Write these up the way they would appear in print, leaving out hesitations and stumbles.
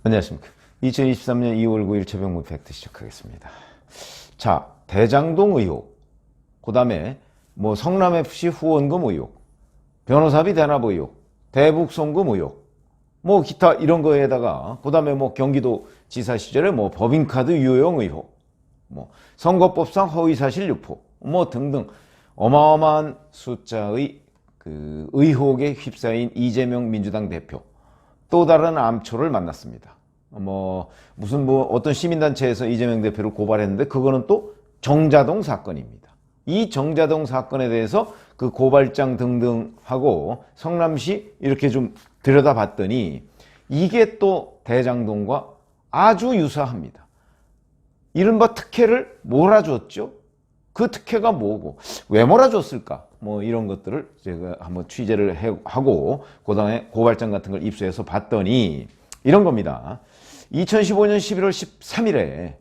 안녕하십니까. 2023년 2월 9일 최병무 팩트 시작하겠습니다. 자, 대장동 의혹, 그 다음에 뭐 성남FC 후원금 의혹, 변호사비 대납 의혹, 대북 송금 의혹, 뭐 기타 이런 거에다가 그 다음에 뭐 경기도 지사 시절에 뭐 법인카드 유용 의혹, 뭐 선거법상 허위사실 유포, 뭐 등등 어마어마한 숫자의 그 의혹에 휩싸인 이재명 민주당 대표, 또 다른 암초를 만났습니다. 무슨 어떤 시민단체에서 이재명 대표를 고발했는데 그거는 또 정자동 사건입니다. 이 정자동 사건에 대해서 그 고발장 등등 하고 성남시 이렇게 좀 들여다봤더니 이게 또 대장동과 아주 유사합니다. 이른바 특혜를 몰아줬죠. 그 특혜가 뭐고 왜 몰아줬을까? 뭐 이런 것들을 제가 한번 취재를 하고 그다음에 고발장 같은 걸 입수해서 봤더니 이런 겁니다. 2015년 11월 13일에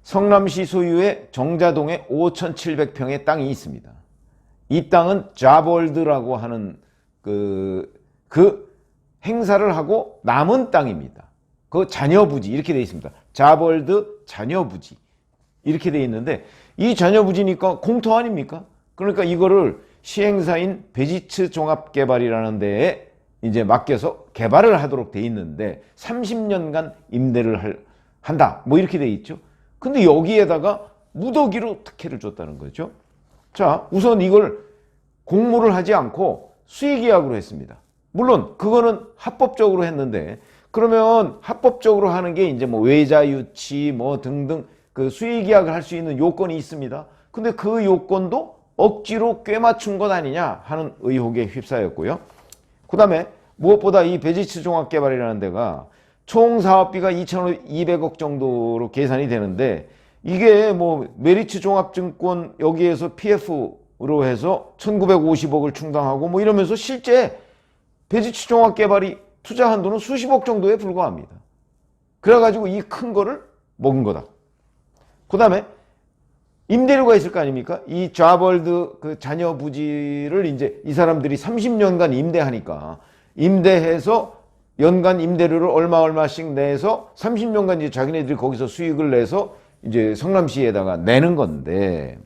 성남시 소유의 정자동에 5,700평의 땅이 있습니다. 이 땅은 자볼드라고 하는 그 행사를 하고 남은 땅입니다. 그 자녀부지 이렇게 되어 있습니다. 자볼드 자녀부지 이렇게 되어 있는데 이 자녀부지니까 공터 아닙니까? 그러니까 이거를 시행사인 베지츠 종합개발이라는 데에 이제 맡겨서 개발을 하도록 돼 있는데 30년간 임대를 한다 뭐 이렇게 돼 있죠. 근데 여기에다가 무더기로 특혜를 줬다는 거죠. 자, 우선 이걸 공모를 하지 않고 수의계약으로 했습니다. 물론 그거는 합법적으로 했는데 그러면 합법적으로 하는 게 이제 뭐 외자유치 뭐 등등 그 수의계약을 할 수 있는 요건이 있습니다. 근데 그 요건도 억지로 꿰맞춘 것 아니냐 하는 의혹에 휩싸였고요. 그 다음에 무엇보다 이 베지츠 종합개발이라는 데가 총 사업비가 2,200억 정도로 계산이 되는데 이게 뭐 메리츠 종합증권 여기에서 PF로 해서 1,950억을 충당하고 뭐 이러면서 실제 베지츠 종합개발이 투자한 돈은 수십억 정도에 불과합니다. 그래가지고 이 큰 거를 먹은 거다. 그 다음에 임대료가 있을 거 아닙니까? 이 좌벌드 그 자녀 부지를 이제 이 사람들이 30년간 임대하니까 임대해서 연간 임대료를 얼마씩 내서 30년간 이제 자기네들이 거기서 수익을 내서 이제 성남시에다가 내는 건데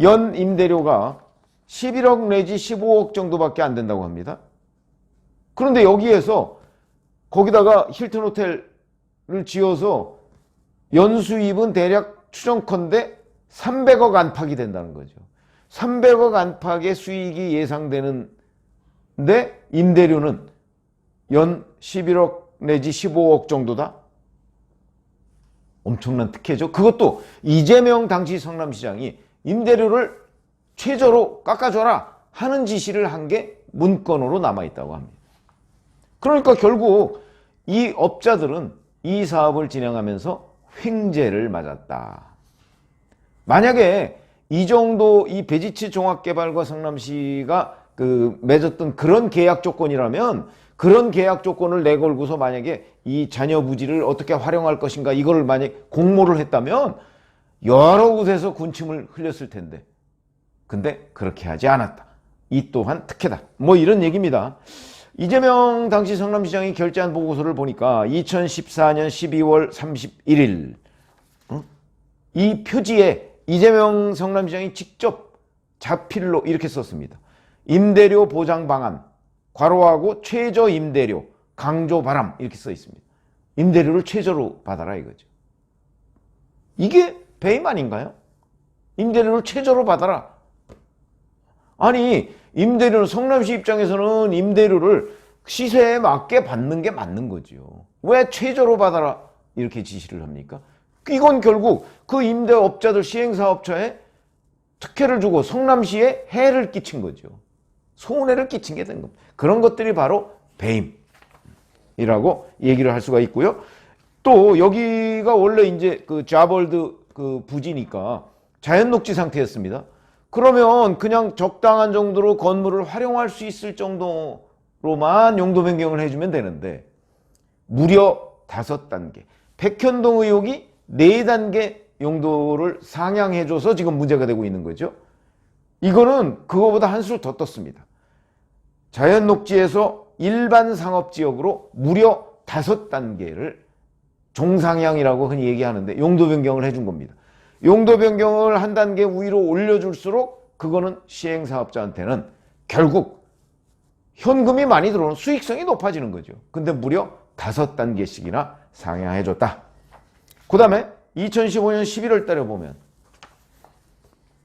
연 임대료가 11억 내지 15억 정도밖에 안 된다고 합니다. 그런데 여기에서 거기다가 힐튼 호텔을 지어서 연수입은 대략 추정컨대 300억 안팎이 된다는 거죠. 300억 안팎의 수익이 예상되는데 임대료는 연 11억 내지 15억 정도다? 엄청난 특혜죠. 그것도 이재명 당시 성남시장이 임대료를 최저로 깎아줘라 하는 지시를 한 게 문건으로 남아있다고 합니다. 그러니까 결국 이 업자들은 이 사업을 진행하면서 횡재를 맞았다. 만약에 이 정도 이 베지츠 종합개발과 성남시가 맺었던 그런 계약 조건이라면 그런 계약 조건을 내걸고서 만약에 이 자녀 부지를 어떻게 활용할 것인가 이걸 만약에 공모를 했다면 여러 곳에서 군침을 흘렸을 텐데 근데 그렇게 하지 않았다. 이 또한 특혜다. 뭐 이런 얘기입니다. 이재명 당시 성남시장이 결재한 보고서를 보니까 2014년 12월 31일 이 표지에 이재명 성남시장이 직접 자필로 이렇게 썼습니다. 임대료 보장 방안 괄호하고 최저 임대료 강조 바람 이렇게 써 있습니다. 임대료를 최저로 받아라 이거죠. 이게 배임 아닌가요? 임대료를 최저로 받아라. 아니 임대료는 성남시 입장에서는 임대료를 시세에 맞게 받는 게 맞는 거죠. 왜 최저로 받아라 이렇게 지시를 합니까? 이건 결국 그 임대업자들 시행사업자에 특혜를 주고 성남시에 해를 끼친 거죠. 손해를 끼친 게 된 겁니다. 그런 것들이 바로 배임이라고 얘기를 할 수가 있고요. 또 여기가 원래 이제 그 자벌드 그 부지니까 자연녹지 상태였습니다. 그러면 그냥 적당한 정도로 건물을 활용할 수 있을 정도로만 용도 변경을 해주면 되는데 무려 5단계 백현동 의혹이 4단계 용도를 상향해줘서 지금 문제가 되고 있는 거죠. 이거는 그거보다 한 수 더 떴습니다. 자연녹지에서 일반 상업지역으로 무려 5단계를 종상향이라고 흔히 얘기하는데 용도 변경을 해준 겁니다. 용도 변경을 한 단계 위로 올려줄수록 그거는 시행사업자한테는 결국 현금이 많이 들어오는 수익성이 높아지는 거죠. 근데 무려 5단계씩이나 상향해줬다. 그 다음에 2015년 11월 달에 보면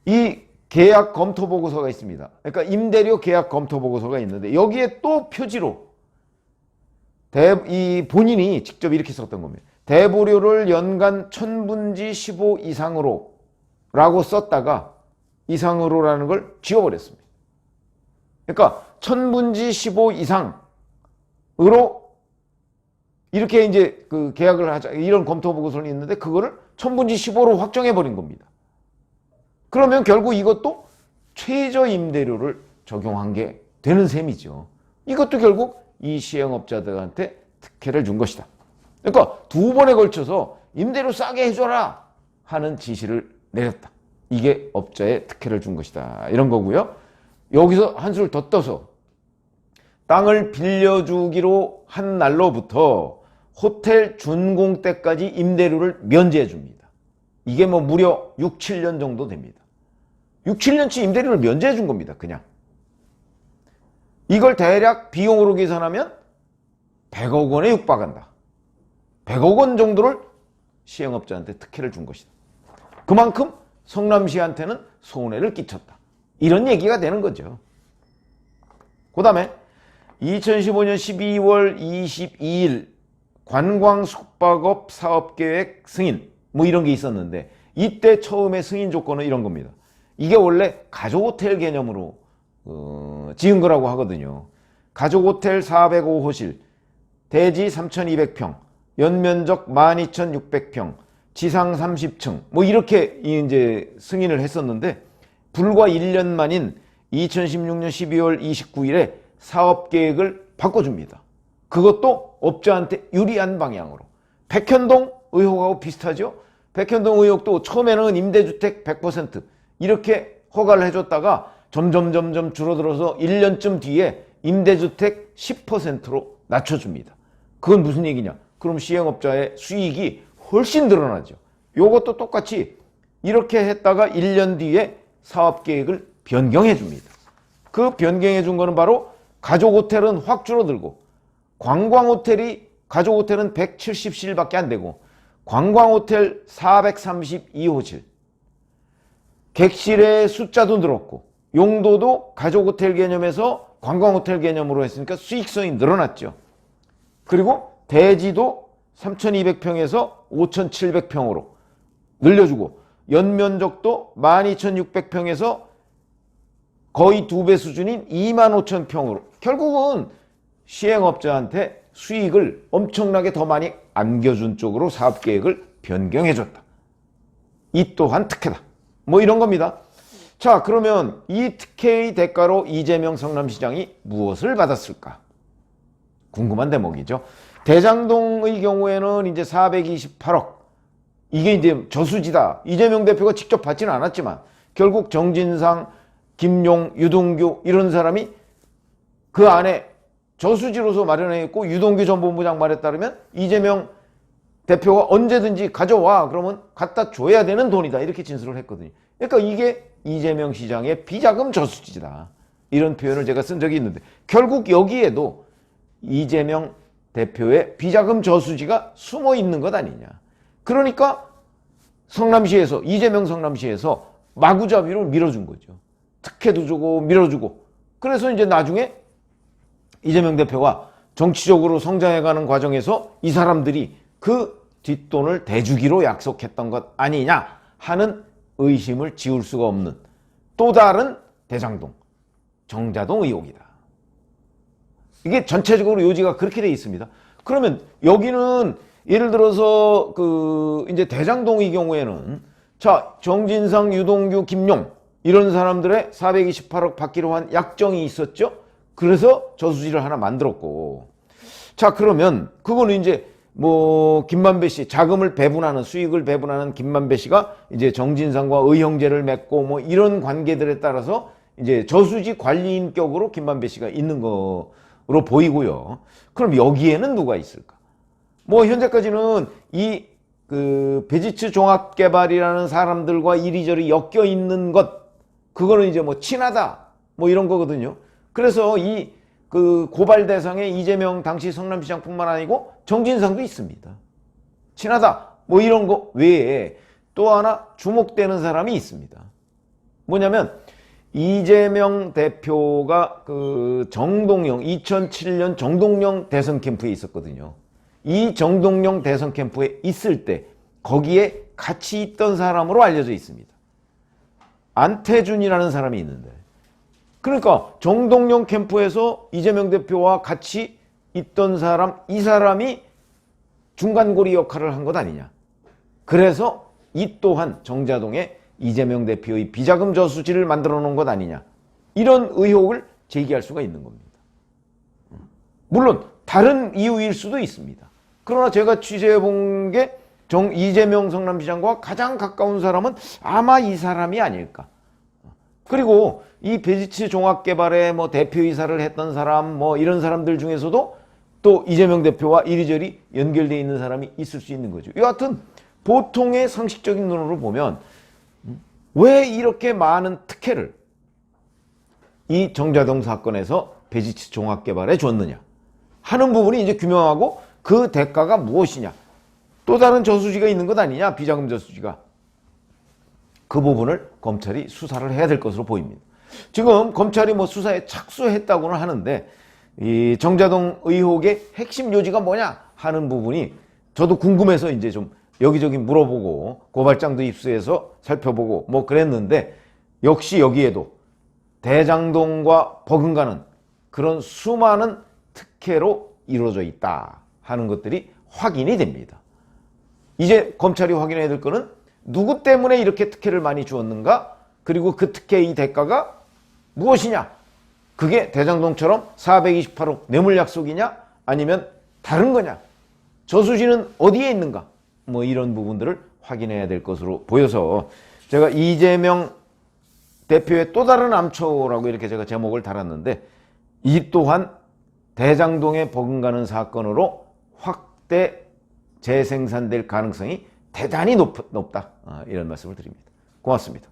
이 계약 검토 보고서가 있습니다. 그러니까 임대료 계약 검토 보고서가 있는데 여기에 또 표지로 이 본인이 직접 이렇게 썼던 겁니다. 대보료를 연간 1000분지 15 이상으로 라고 썼다가 이상으로라는 걸 지워버렸습니다. 그러니까 1000분지 15 이상으로 이렇게 이제 그 계약을 하자 이런 검토 보고서는 있는데 그거를 1000분지 15로 확정해 버린 겁니다. 그러면 결국 이것도 최저 임대료를 적용한 게 되는 셈이죠. 이것도 결국 이 시행업자들한테 특혜를 준 것이다. 그러니까 2번에 걸쳐서 임대료 싸게 해줘라 하는 지시를 내렸다. 이게 업자에 특혜를 준 것이다. 이런 거고요. 여기서 한술 더 떠서 땅을 빌려주기로 한 날로부터 호텔 준공 때까지 임대료를 면제해 줍니다. 이게 뭐 무려 6, 7년 정도 됩니다. 6, 7년치 임대료를 면제해 준 겁니다. 그냥. 이걸 대략 비용으로 계산하면 100억 원에 육박한다. 100억 원 정도를 시행업자한테 특혜를 준 것이다. 그만큼 성남시한테는 손해를 끼쳤다. 이런 얘기가 되는 거죠. 그 다음에 2015년 12월 22일 관광 숙박업 사업계획 승인 뭐 이런 게 있었는데 이때 처음에 승인 조건은 이런 겁니다. 이게 원래 가족호텔 개념으로 지은 거라고 하거든요. 가족호텔 405호실, 대지 3200평, 연면적 12600평, 지상 30층 뭐 이렇게 이제 승인을 했었는데 불과 1년 만인 2016년 12월 29일에 사업계획을 바꿔줍니다. 그것도 업자한테 유리한 방향으로. 백현동 의혹하고 비슷하죠? 백현동 의혹도 처음에는 임대주택 100% 이렇게 허가를 해줬다가 점점 줄어들어서 1년쯤 뒤에 임대주택 10%로 낮춰줍니다. 그건 무슨 얘기냐? 그럼 시행업자의 수익이 훨씬 늘어나죠. 요것도 똑같이 이렇게 했다가 1년 뒤에 사업계획을 변경해 줍니다. 그 변경해 준 거는 바로 가족호텔은 확 줄어들고 관광호텔이 가족호텔은 170실밖에 안 되고 관광호텔 432호실 객실의 숫자도 늘었고 용도도 가족호텔 개념에서 관광호텔 개념으로 했으니까 수익성이 늘어났죠. 그리고 대지도 3200평에서 5700평으로 늘려주고 연면적도 12600평에서 거의 2배 수준인 25000평으로 결국은 시행업자한테 수익을 엄청나게 더 많이 안겨준 쪽으로 사업계획을 변경해줬다. 이 또한 특혜다. 뭐 이런 겁니다. 자, 그러면 이 특혜의 대가로 이재명 성남시장이 무엇을 받았을까? 궁금한 대목이죠. 대장동의 경우에는 이제 428억. 이게 이제 저수지다. 이재명 대표가 직접 받지는 않았지만 결국 정진상, 김용, 유동규 이런 사람이 그 안에 저수지로서 마련했고 유동규 전 본부장 말에 따르면 이재명 대표가 언제든지 가져와 그러면 갖다 줘야 되는 돈이다 이렇게 진술을 했거든요. 그러니까 이게 이재명 시장의 비자금 저수지다 이런 표현을 제가 쓴 적이 있는데 결국 여기에도 이재명 대표의 비자금 저수지가 숨어 있는 것 아니냐. 그러니까 성남시에서 이재명 성남시에서 마구잡이로 밀어준 거죠. 특혜도 주고 밀어주고 그래서 이제 나중에 이재명 대표가 정치적으로 성장해가는 과정에서 이 사람들이 그 뒷돈을 대주기로 약속했던 것 아니냐 하는 의심을 지울 수가 없는 또 다른 대장동, 정자동 의혹이다. 이게 전체적으로 요지가 그렇게 돼 있습니다. 그러면 여기는 예를 들어서 이제 대장동의 경우에는 자, 정진상, 유동규, 김용 이런 사람들의 428억 받기로 한 약정이 있었죠. 그래서 저수지를 하나 만들었고 자, 그러면 그거는 이제 김만배 씨 자금을 배분하는 수익을 배분하는 김만배 씨가 이제 정진상과 의형제를 맺고 뭐 이런 관계들에 따라서 이제 저수지 관리인격으로 김만배 씨가 있는 거로 보이고요. 그럼 여기에는 누가 있을까? 뭐 현재까지는 이 베지츠 종합개발이라는 사람들과 이리저리 엮여 있는 것, 그거는 이제 뭐 친하다 뭐 이런 거거든요. 그래서 이 고발 대상에 이재명 당시 성남시장뿐만 아니고 정진상도 있습니다. 친하다 뭐 이런 거 외에 또 하나 주목되는 사람이 있습니다. 뭐냐면 이재명 대표가 정동영 2007년 정동영 대선 캠프에 있었거든요. 이 정동영 대선 캠프에 있을 때 거기에 같이 있던 사람으로 알려져 있습니다. 안태준이라는 사람이 있는데, 그러니까 정동영 캠프에서 이재명 대표와 같이 있던 사람, 이 사람이 중간고리 역할을 한 것 아니냐. 그래서 이 또한 정자동에 이재명 대표의 비자금 저수지를 만들어 놓은 것 아니냐. 이런 의혹을 제기할 수가 있는 겁니다. 물론 다른 이유일 수도 있습니다. 그러나 제가 취재해 본 게 이재명 성남시장과 가장 가까운 사람은 아마 이 사람이 아닐까. 그리고 이 베지츠 종합개발의 뭐 대표이사를 했던 사람, 뭐 이런 사람들 중에서도 또 이재명 대표와 이리저리 연결되어 있는 사람이 있을 수 있는 거죠. 여하튼 보통의 상식적인 눈으로 보면 왜 이렇게 많은 특혜를 이 정자동 사건에서 베지츠 종합개발에 줬느냐 하는 부분이 이제 규명하고, 그 대가가 무엇이냐, 또 다른 저수지가 있는 것 아니냐, 비자금 저수지가. 그 부분을 검찰이 수사를 해야 될 것으로 보입니다. 지금 검찰이 뭐 수사에 착수했다고는 하는데 이 정자동 의혹의 핵심 요지가 뭐냐 하는 부분이 저도 궁금해서 이제 좀 여기저기 물어보고 고발장도 입수해서 살펴보고 뭐 그랬는데, 역시 여기에도 대장동과 버금가는 그런 수많은 특혜로 이루어져 있다 하는 것들이 확인이 됩니다. 이제 검찰이 확인해야 될 거는 누구 때문에 이렇게 특혜를 많이 주었는가, 그리고 그 특혜의 대가가 무엇이냐. 그게 대장동처럼 428억 뇌물 약속이냐, 아니면 다른 거냐, 저수지는 어디에 있는가, 뭐 이런 부분들을 확인해야 될 것으로 보여서 제가 이재명 대표의 또 다른 암초라고 이렇게 제가 제목을 달았는데, 이 또한 대장동에 버금가는 사건으로 확대 재생산될 가능성이 대단히 높다. 이런 말씀을 드립니다. 고맙습니다.